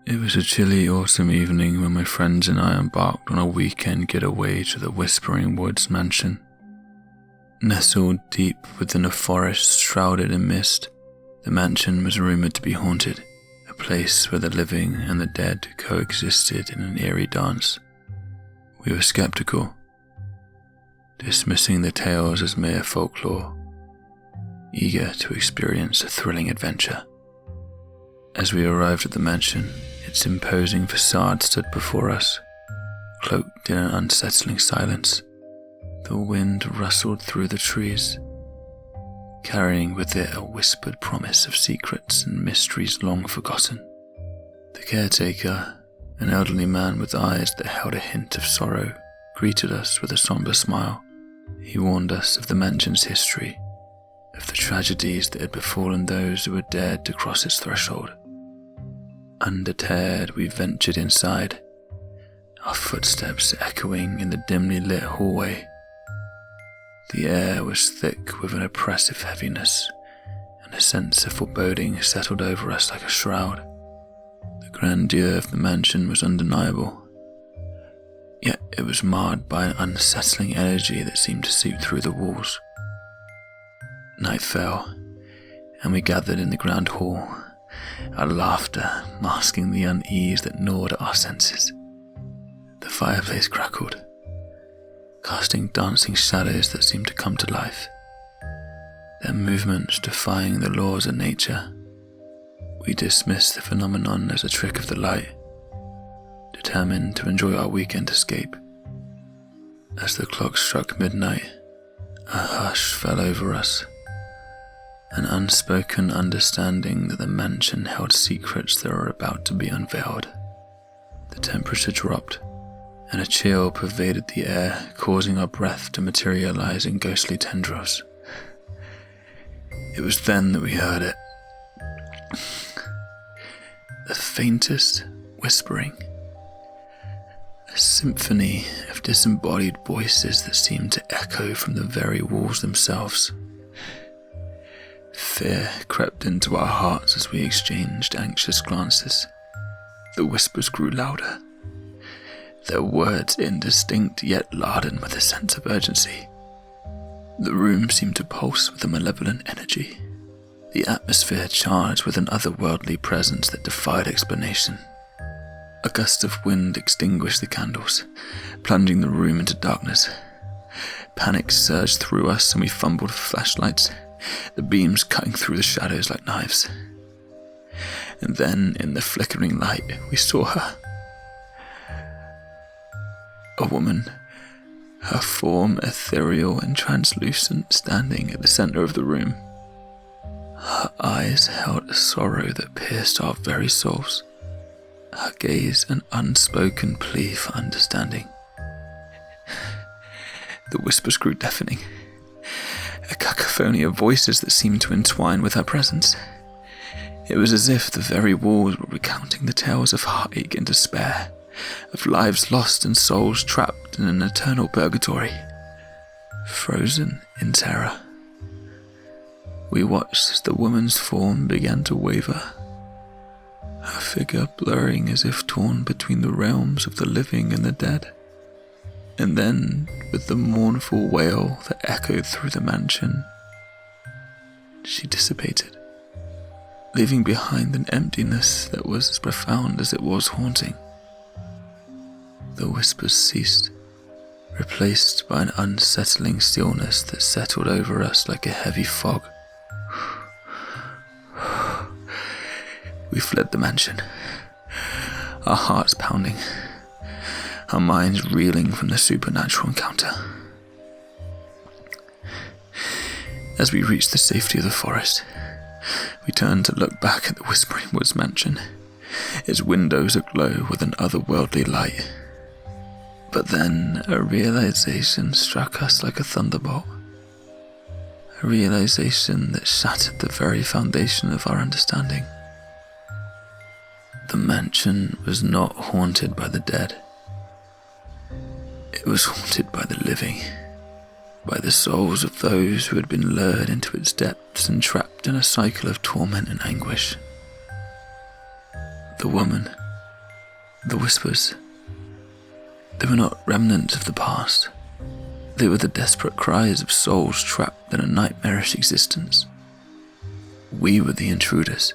It was a chilly autumn evening when my friends and I embarked on a weekend getaway to the Whispering Woods mansion. Nestled deep within a forest shrouded in mist, the mansion was rumoured to be haunted, a place where the living and the dead coexisted in an eerie dance. We were sceptical, dismissing the tales as mere folklore, eager to experience a thrilling adventure. As we arrived at the mansion, its imposing facade stood before us, cloaked in an unsettling silence. The wind rustled through the trees, carrying with it a whispered promise of secrets and mysteries long forgotten. The caretaker, an elderly man with eyes that held a hint of sorrow, greeted us with a somber smile. He warned us of the mansion's history, of the tragedies that had befallen those who had dared to cross its threshold. Undeterred, we ventured inside, our footsteps echoing in the dimly lit hallway. The air was thick with an oppressive heaviness, and a sense of foreboding settled over us like a shroud. The grandeur of the mansion was undeniable, yet it was marred by an unsettling energy that seemed to seep through the walls. Night fell, and we gathered in the grand hall, our laughter masking the unease that gnawed at our senses. The fireplace crackled, casting dancing shadows that seemed to come to life, their movements defying the laws of nature. We dismissed the phenomenon as a trick of the light, determined to enjoy our weekend escape. As the clock struck midnight, a hush fell over us, an unspoken understanding that the mansion held secrets that were about to be unveiled. The temperature dropped, and a chill pervaded the air, causing our breath to materialize in ghostly tendrils. It was then that we heard it. The faintest whispering, a symphony of disembodied voices that seemed to echo from the very walls themselves. Fear crept into our hearts as we exchanged anxious glances. The whispers grew louder, their words indistinct yet laden with a sense of urgency. The room seemed to pulse with a malevolent energy, the atmosphere charged with an otherworldly presence that defied explanation. A gust of wind extinguished the candles, plunging the room into darkness. Panic surged through us and we fumbled for flashlights, the beams cutting through the shadows like knives. And then, in the flickering light, we saw her. A woman, her form ethereal and translucent, standing at the center of the room. Her eyes held a sorrow that pierced our very souls, her gaze an unspoken plea for understanding. The whispers grew deafening, a cacophony of voices that seemed to entwine with her presence. It was as if the very walls were recounting the tales of heartache and despair, of lives lost and souls trapped in an eternal purgatory. Frozen in terror, we watched as the woman's form began to waver, her figure blurring as if torn between the realms of the living and the dead. And then, with the mournful wail that echoed through the mansion, she dissipated, leaving behind an emptiness that was as profound as it was haunting. The whispers ceased, replaced by an unsettling stillness that settled over us like a heavy fog. We fled the mansion, our hearts pounding, our minds reeling from the supernatural encounter. As we reached the safety of the forest, we turned to look back at the Whispering Woods mansion, its windows aglow with an otherworldly light. But then a realization struck us like a thunderbolt, a realization that shattered the very foundation of our understanding. The mansion was not haunted by the dead. It was haunted by the living, by the souls of those who had been lured into its depths and trapped in a cycle of torment and anguish. The woman, The whispers, they were not remnants of the past. They were the desperate cries of souls trapped in a nightmarish existence. We were the intruders,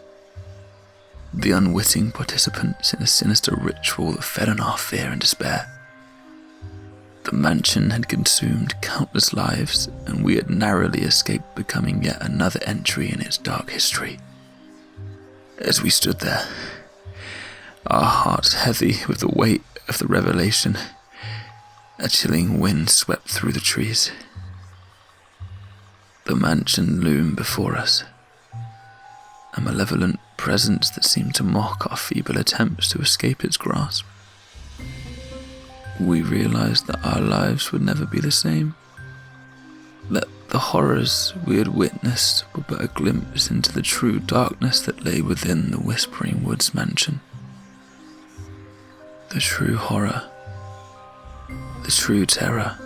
the unwitting participants in a sinister ritual that fed on our fear and despair. The mansion had consumed countless lives, and we had narrowly escaped becoming yet another entry in its dark history. As we stood there, our hearts heavy with the weight of the revelation, a chilling wind swept through the trees. The mansion loomed before us, a malevolent presence that seemed to mock our feeble attempts to escape its grasp. We realized that our lives would never be the same, that the horrors we had witnessed were but a glimpse into the true darkness that lay within the Whispering Woods mansion. The true horror, the true terror,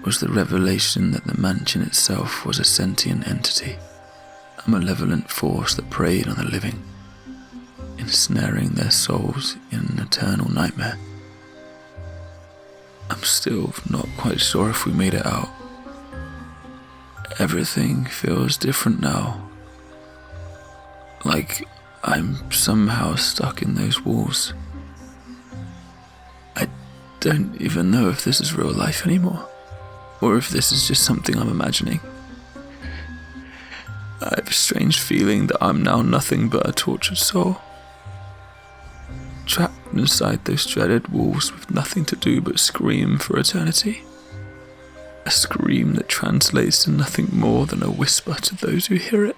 was the revelation that the mansion itself was a sentient entity, a malevolent force that preyed on the living, ensnaring their souls in an eternal nightmare. I'm still not quite sure if we made it out. Everything feels different now, like I'm somehow stuck in those walls. I don't even know if this is real life anymore, or if this is just something I'm imagining. I have a strange feeling that I'm now nothing but a tortured soul, trapped inside those dreaded walls with nothing to do but scream for eternity. A scream that translates to nothing more than a whisper to those who hear it.